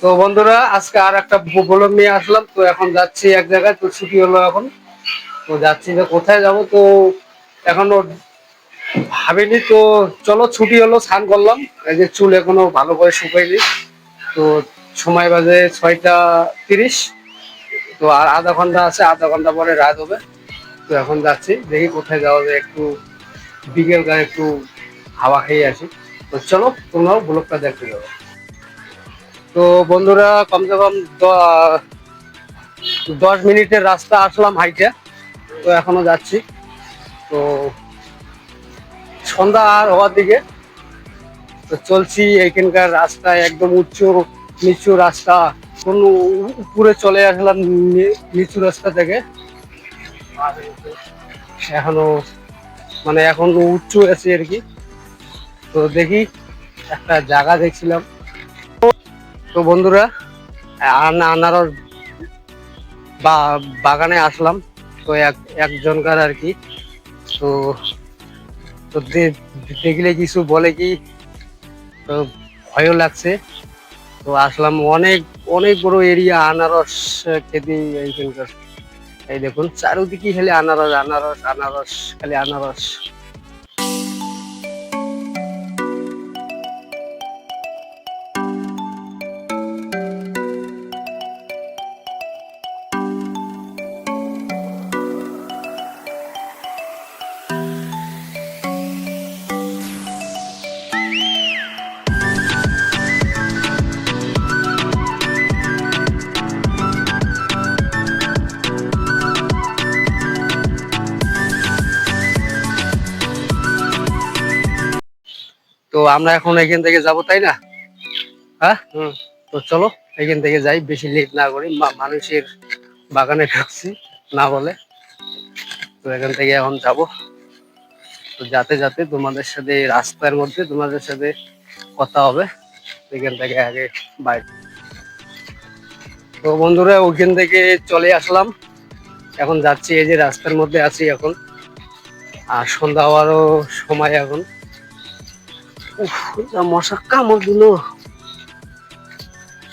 তো বন্ধুরা আজকে আর একটা ব্লগ নিয়ে আসলাম। তো এখন যাচ্ছি এক জায়গায়, তো ছুটি হলো এখন। তো যাচ্ছি যে কোথায় যাব, তো এখনো ভাবিনি। তো চলো, ছুটি হলো, স্নান করলাম, এই যে চুল এখনো ভালো করে শুকাইনি। তো সময় বাজে 6টা 30। তো আর আধা ঘন্টা আছে, আধা ঘন্টা পরে রাত হবে। তো এখন যাচ্ছি, দেখি কোথায় যাওয়া যায়, একটু বিকেল গায়ে একটু হাওয়া খেয়ে আসি। তো চলো, তোমরাও ব্লগটা দেখতে যাবো। তো বন্ধুরা কমসে কম 10 মিনিটের রাস্তা আসলাম হাইটে। তো এখনো যাচ্ছি। তো সন্ধ্যা আর হওয়ার দিকে। তো চলছি, এখানকার রাস্তায় একদম উঁচু নিচু রাস্তা। কোন উপরে চলে আসলাম নিচু রাস্তা থেকে। এখনো মানে এখন উঁচু আছে আর কি। তো দেখি, একটা জায়গা দেখছিলাম। তো বন্ধুরা আনারস বাগানে আসলাম। তো একজনকার আর কি। তো তো দেখলে কিছু বলে কি, তো ভয়ও লাগছে। তো আসলাম, অনেক অনেক বড় এরিয়া আনারস খেতে এইখানকার। এই দেখুন চারিদিকে খালি আনারস আনারস আনারস, খালি আনারস। তো আমরা এখন এখান থেকে যাব, তাই না? হ্যাঁ। তো চলো এখান থেকে যাই, বেশি লেট না করি। মানুষের বাগানে ঢুকছি না বলে। তো এখান থেকে এখন যাব। তো যাতে যাতে তোমাদের সাথে রাস্তার মধ্যে তোমাদের সাথে কথা হবে। এখান থেকে আগে বাইরে। তো বন্ধুরা ওইখান থেকে চলে আসলাম, এখন যাচ্ছি, এই যে রাস্তার মধ্যে আছি এখন। আর সন্ধ্যা হওয়ারও সময় এখন। উফ, যা মশা কামড় দিল।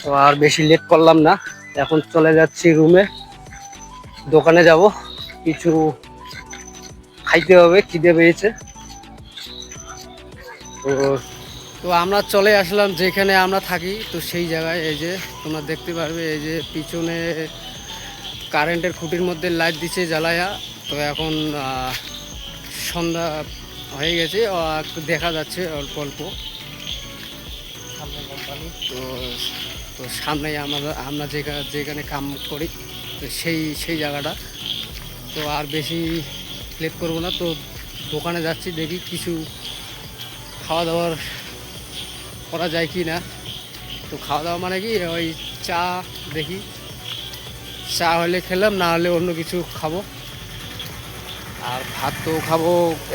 তো আর বেশি লেট করলাম না, এখন চলে যাচ্ছি রুমে। দোকানে যাব, কিছু খাইতে হবে, খিদে পেয়েছে। তো তো আমরা চলে আসলাম যেখানে আমরা থাকি। তো সেই জায়গায় এই যে তোমরা দেখতে পারবে, এই যে পিছনে কারেন্টের খুঁটির মধ্যে লাইট দিচ্ছে জ্বালায়া। তো এখন সন্ধ্যা হয়ে গেছে, একটু দেখা যাচ্ছে অল্প অল্প সামনে কোম্পানি। তো তো সামনেই আমরা যেখানে কাম করি, তো সেই জায়গাটা। তো আর বেশি লেট করবো না। তো দোকানে যাচ্ছি, দেখি কিছু খাওয়া দাওয়ার করা যায় কি না। তো খাওয়া দাওয়া মানে কি, ওই চা, দেখি চা হলে খেলাম, না হলে অন্য কিছু খাবো। আর ভাত তো খাবো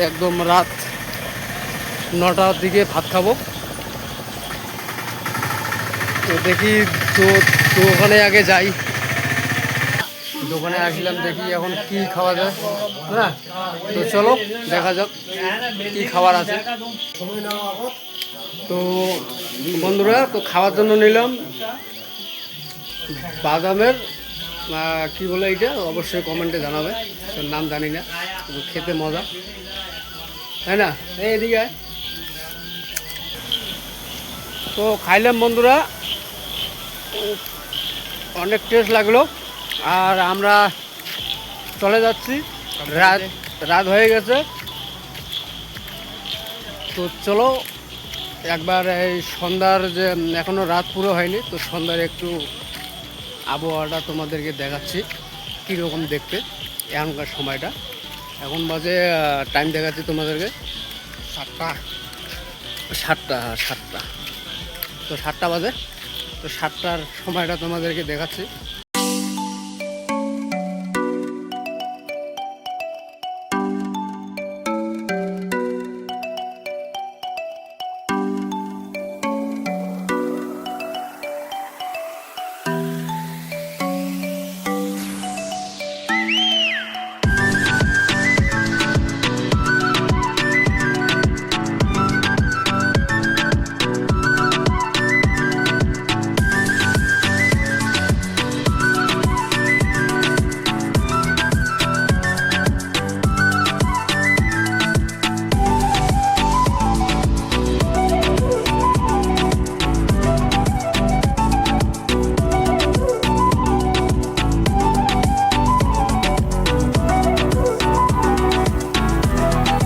একদম রাত 9টার দিকে ভাত খাবো। তো দেখি, তো দোকানে আগে যাই। দোকানে আসলাম, দেখি এখন কি খাওয়া যায়। হ্যাঁ, তো চলো দেখা যাক কি খাবার আছে। তো বন্ধুরা, তো খাওয়ার জন্য নিলাম বাদামের কি বলে এটা, অবশ্যই কমেন্টে জানাবে। তোর নাম জানি না, কিন্তু খেতে মজা, তাই না? এইদিকে আয়। তো খাইলাম বন্ধুরা, অনেক টেস্ট লাগলো। আর আমরা চলে যাচ্ছি, রাত রাত হয়ে গেছে। তো চলো একবার এই সন্ধ্যার যে, এখনো রাত পুরো হয়নি, তো সন্ধ্যার একটু আবহাওয়াটা তোমাদেরকে দেখাচ্ছি কীরকম দেখতে এখনকার সময়টা। এখন বাজে টাইম দেখাচ্ছি তোমাদেরকে 7টা 7টা 7টা। তো 7টা বাজে। তো 7টার সময়টা তোমাদেরকে দেখাচ্ছি।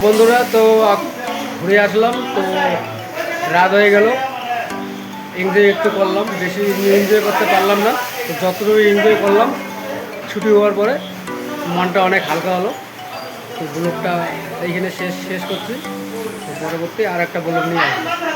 বন্ধুরা, তো ঘুরে আসলাম, তো রাত হয়ে গেল। এনজয় একটু করলাম, বেশি এনজয় করতে পারলাম না, তো যতটুকু এনজয় করলাম ছুটি হওয়ার পরে মনটা অনেক হালকা হলো। তো ব্লগটা এইখানে শেষ করছি, তো পরবর্তী আর একটা ব্লগ নিয়ে আসবো।